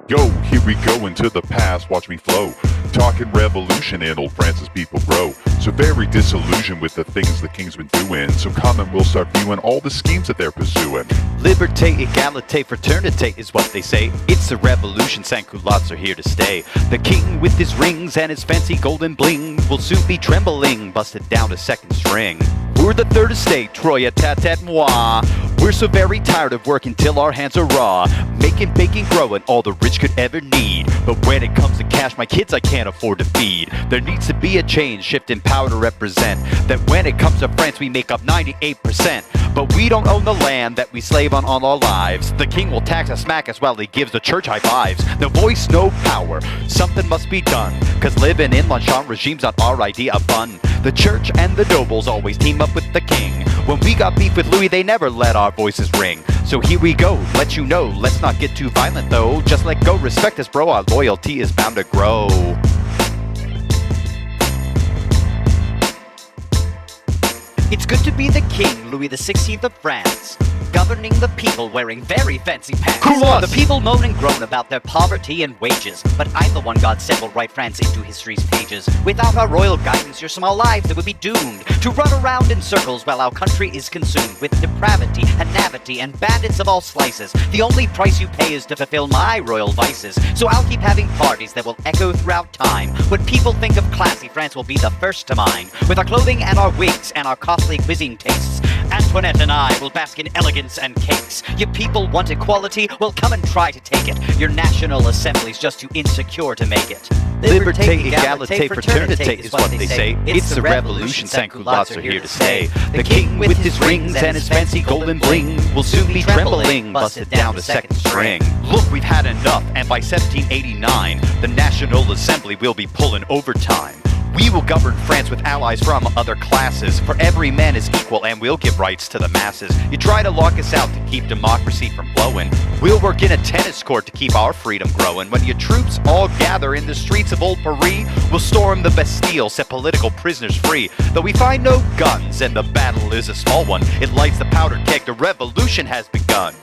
Go, here we go into the past, watch me flow. Talking revolution and old France's people grow. So very disillusioned with the things the king's been doing. So come and we'll start viewing all the schemes that they're pursuing. Liberté, égalité, fraternité is what they say. It's a revolution, sans-culottes are here to stay. The king with his rings and his fancy golden bling will soon be trembling, busted down to second string. We're the third estate, Troya, tat moi. We're so very tired of working till our hands are raw, making, baking, growing, all the rich could ever need. But when it comes to cash, my kids I can't afford to feed. There needs to be a change, shift in power to represent that when it comes to France, we make up 98%. But we don't own the land that we slave on all our lives. The king will tax us, smack us while he gives the church high fives. No voice, no power, something must be done, cause living in Longchamp regime's not our idea of fun. The church and the nobles always team up with the king. When we got beef with Louis, they never let our voices ring. So here we go, let you know, let's not get too violent though. Just let go, respect us bro, our loyalty is bound to grow. It's good to be the king, Louis XVI of France, governing the people wearing very fancy pants. The people moan and groan about their poverty and wages, but I'm the one God said will write France into history's pages. Without our royal guidance, your small lives would be doomed to run around in circles while our country is consumed with depravity and navity and bandits of all slices. The only price you pay is to fulfill my royal vices. So I'll keep having parties that will echo throughout time. When people think of classy, France will be the first to mind. With our clothing and our wigs and our costly cuisine tastes, Antoinette and I will bask in elegance and cakes. You people want equality? Well, come and try to take it. Your National Assembly's just too insecure to make it. Liberté, égalité, fraternité is what they say. It's the revolution, sans-culottes are here to stay. The king with his rings and his fancy golden bling will soon be trembling, busted down to second string. Look, we've had enough, and by 1789, the National Assembly will be pulling overtime. We will govern France with allies from other classes, for every man is equal and we'll give rights to the masses. You try to lock us out to keep democracy from flowing. We'll work in a tennis court to keep our freedom growing. When your troops all gather in the streets of old Paris, we'll storm the Bastille, set political prisoners free. Though we find no guns and the battle is a small one, it lights the powder keg, the revolution has begun.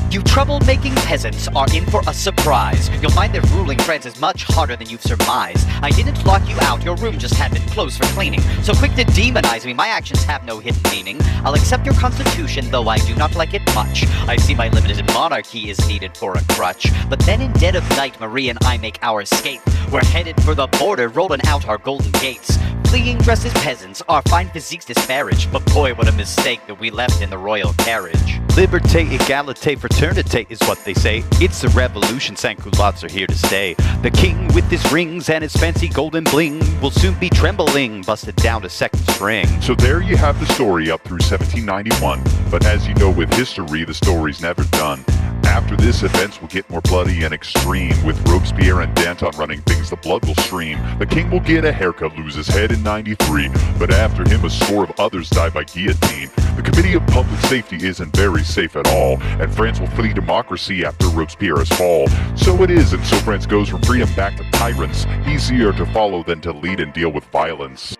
You trouble-making peasants are in for a surprise. You'll find that ruling France is much harder than you've surmised. I didn't lock you out, your room just had been closed for cleaning. So quick to demonize me, my actions have no hidden meaning. I'll accept your constitution, though I do not like it much. I see my limited monarchy is needed for a crutch. But then in dead of night, Marie and I make our escape. We're headed for the border, rolling out our golden gates. Fleeing dressed as peasants, our fine physiques disparage. But boy, what a mistake that we left in the royal carriage. Liberté, égalité, fraternité is what they say. It's a revolution, sans-culottes are here to stay. The king with his rings and his fancy golden bling will soon be trembling, busted down to second string. So there you have the story up through 1791. But as you know with history, the story's never done. After this, events will get more bloody and extreme. With Robespierre and Danton running things, the blood will stream. The king will get a haircut, lose his head in 93. But after him, a score of others die by guillotine. The Committee of Public Safety isn't very safe at all, and France will flee democracy after Robespierre's fall. So it is, and so France goes from freedom back to tyrants. Easier to follow than to lead and deal with violence.